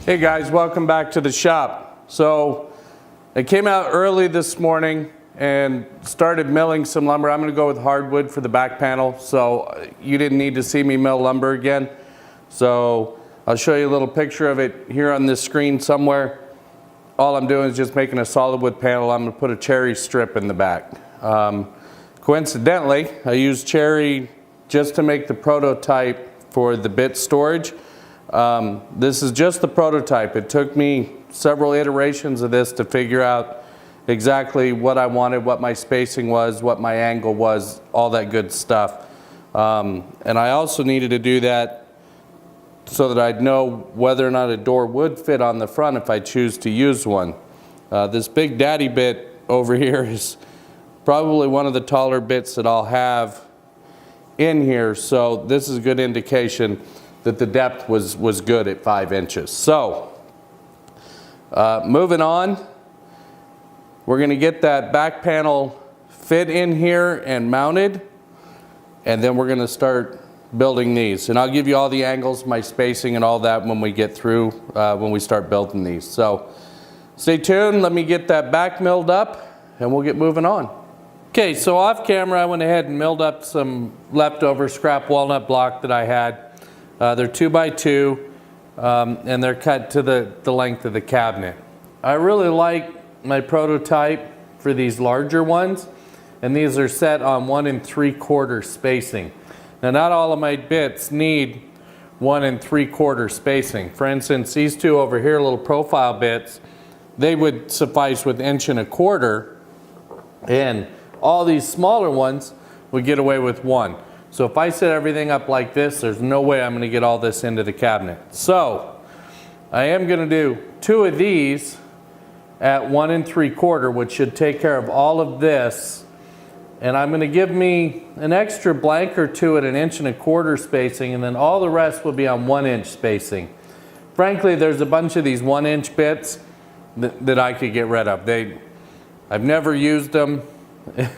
Hey guys, welcome back to the shop. So I came out early this morning and started milling some lumber. I'm going to go with hardwood for the back panel, so you didn't need to see me mill lumber again. So I'll show you a little picture of it here on this screen somewhere. All I'm doing is just making a solid wood panel. I'm going to put a cherry strip in the back. Coincidentally, I used cherry just to make the prototype for the bit storage. This is just the prototype. It took me several iterations of this to figure out exactly what I wanted, what my spacing was, what my angle was, all that good stuff. And I also needed to do that so that I'd know whether or not a door would fit on the front if I choose to use one. This Big Daddy bit over here is probably one of the taller bits that I'll have in here, so this is a good indication that the depth was good at 5 inches. So, moving on, we're going to get that back panel fit in here and mounted, and then we're going to start building these. And I'll give you all the angles, my spacing and all that when we get through, when we start building these. So, stay tuned, let me get that back milled up, and we'll get moving on. Okay, so off camera I went ahead and milled up some leftover scrap walnut block that I had. They're 2x2 and they're cut to the length of the cabinet. I really like my prototype for these larger ones, and these are set on 1 3/4 spacing. Now not all of my bits need 1 3/4 spacing. For instance, these two over here, little profile bits, they would suffice with 1 1/4, and all these smaller ones would get away with 1. So if I set everything up like this, there's no way I'm going to get all this into the cabinet. So I am going to do 2 of these at 1 3/4, which should take care of all of this. And I'm going to give me an extra blank or 2 at 1 1/4 spacing, and then all the rest will be on 1 inch spacing. Frankly, there's a bunch of these 1 inch bits that I could get rid of. I've never used them.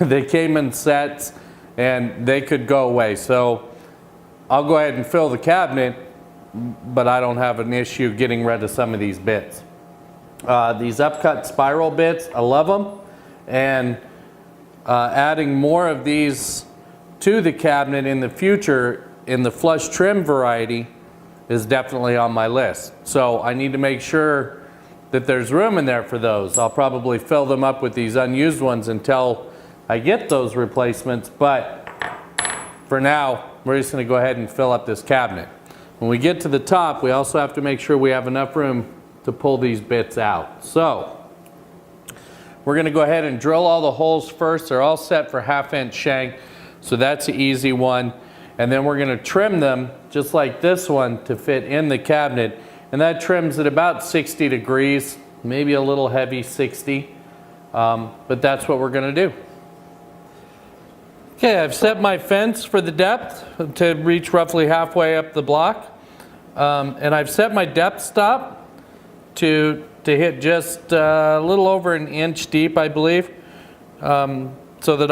They came in sets and they could go away. So I'll go ahead and fill the cabinet, but I don't have an issue getting rid of some of these bits. These upcut spiral bits, I love them, and adding more of these to the cabinet in the future in the flush trim variety is definitely on my list. So I need to make sure that there's room in there for those. I'll probably fill them up with these unused ones until I get those replacements, but for now, we're just going to go ahead and fill up this cabinet. When we get to the top, we also have to make sure we have enough room to pull these bits out. So, we're going to go ahead and drill all the holes first. They're all set for 1/2 inch shank, so that's an easy one. And then we're going to trim them, just like this one, to fit in the cabinet. And that trims at about 60 degrees, maybe a little heavy, 60. But that's what we're going to do. Okay, I've set my fence for the depth to reach roughly halfway up the block. And I've set my depth stop to hit just a little over 1 inch deep, I believe. So that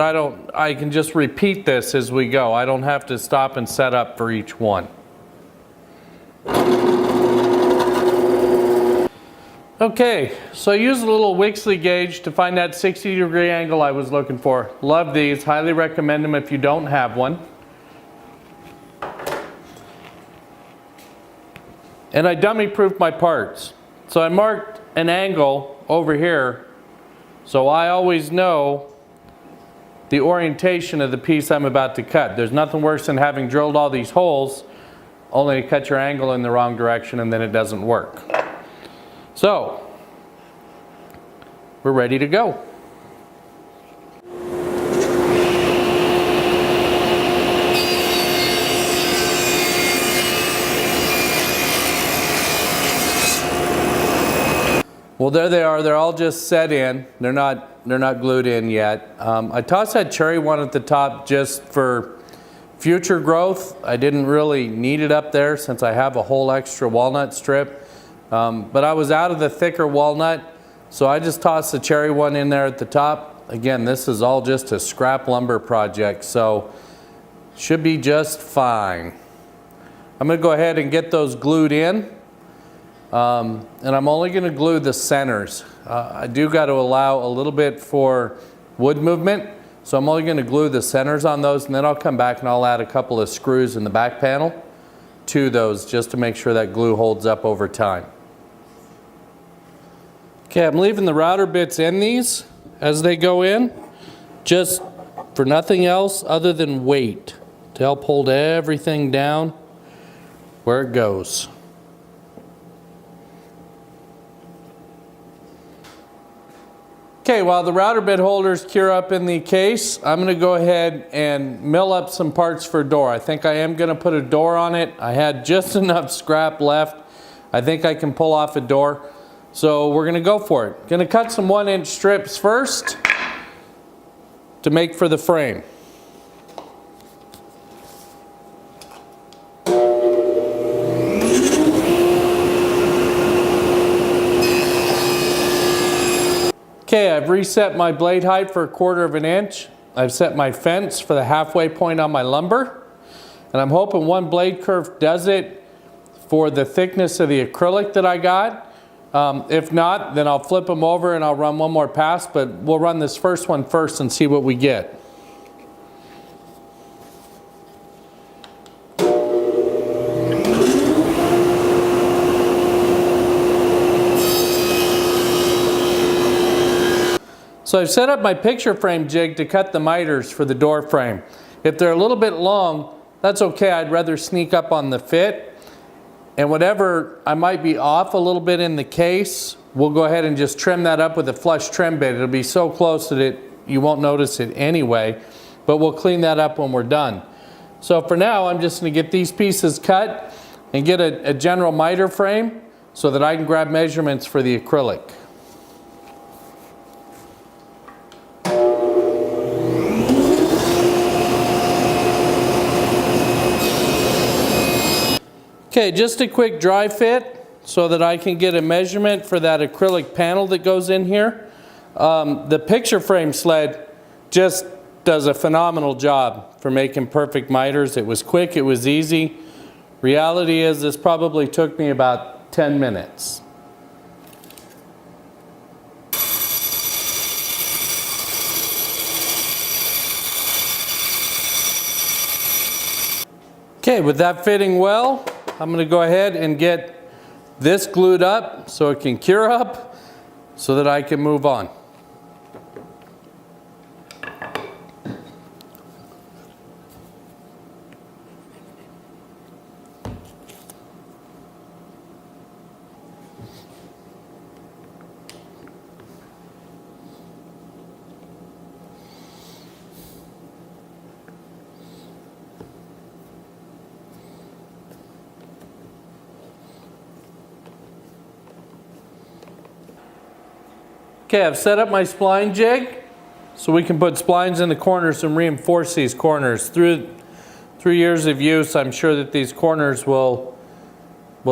I can just repeat this as we go. I don't have to stop and set up for each one. Okay, so I used a little Wixley gauge to find that 60-degree angle I was looking for. Love these, highly recommend them if you don't have one. And I dummy proofed my parts. So I marked an angle over here, so I always know the orientation of the piece I'm about to cut. There's nothing worse than having drilled all these holes only to cut your angle in the wrong direction and then it doesn't work. So, we're ready to go. Well, there they are. They're all just set in. They're not glued in yet. I tossed that cherry one at the top just for future growth. I didn't really need it up there since I have a whole extra walnut strip. But I was out of the thicker walnut, so I just tossed the cherry one in there at the top. Again, this is all just a scrap lumber project, so should be just fine. I'm going to go ahead and get those glued in. And I'm only going to glue the centers. I do got to allow a little bit for wood movement, so I'm only going to glue the centers on those, and then I'll come back and I'll add a couple of screws in the back panel to those just to make sure that glue holds up over time. Okay, I'm leaving the router bits in these as they go in, just for nothing else other than weight, to help hold everything down where it goes. Okay, while the router bit holders cure up in the case, I'm going to go ahead and mill up some parts for a door. I think I am going to put a door on it. I had just enough scrap left. I think I can pull off a door. So we're going to go for it. Going to cut some 1-inch strips first to make for the frame. Okay, I've reset my blade height for 1/4 inch. I've set my fence for the halfway point on my lumber. And I'm hoping one blade curve does it for the thickness of the acrylic that I got. If not, then I'll flip them over and I'll run one more pass, but we'll run this first one first and see what we get. So I've set up my picture frame jig to cut the miters for the door frame. If they're a little bit long, that's okay. I'd rather sneak up on the fit. And whatever I might be off a little bit in the case, we'll go ahead and just trim that up with a flush trim bit. It'll be so close that you won't notice it anyway, but we'll clean that up when we're done. So for now, I'm just going to get these pieces cut and get a general miter frame so that I can grab measurements for the acrylic. Okay, just a quick dry fit so that I can get a measurement for that acrylic panel that goes in here. The picture frame sled just does a phenomenal job for making perfect miters. It was quick, it was easy. Reality is this probably took me about 10 minutes. Okay, with that fitting well, I'm going to go ahead and get this glued up so it can cure up so that I can move on. Okay, I've set up my spline jig so we can put splines in the corners and reinforce these corners. Through years of use, I'm sure that these corners will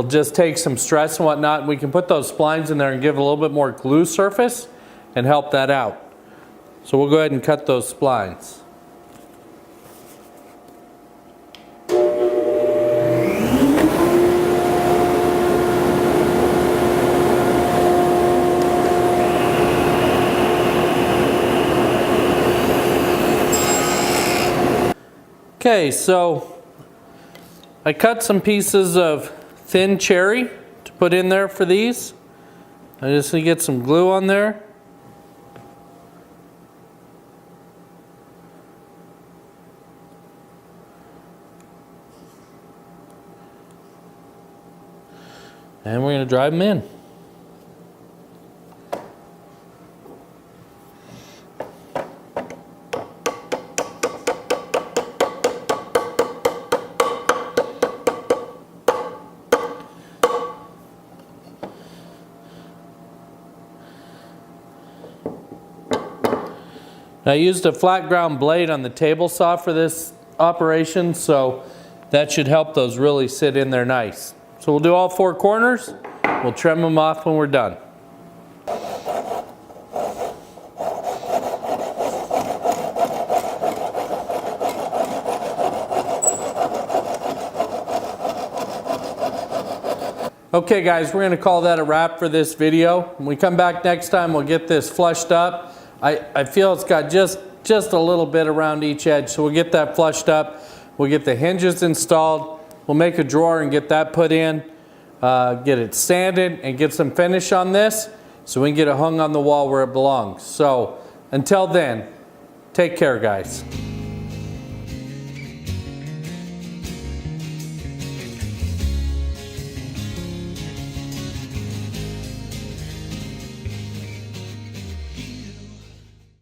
just take some stress and whatnot. We can put those splines in there and give a little bit more glue surface and help that out. So we'll go ahead and cut those splines. Okay, so I cut some pieces of thin cherry to put in there for these. I just need to get some glue on there. And we're going to drive them in. I used a flat ground blade on the table saw for this operation, so that should help those really sit in there nice. So we'll do all 4 corners. We'll trim them off when we're done. Okay guys, we're gonna call that a wrap for this video. When we come back next time, we'll get this flushed up. I feel it's got just a little bit around each edge, so we'll get that flushed up. We'll get the hinges installed. We'll make a drawer and get that put in. Get it sanded and get some finish on this so we can get it hung on the wall where it belongs. So until then, take care guys.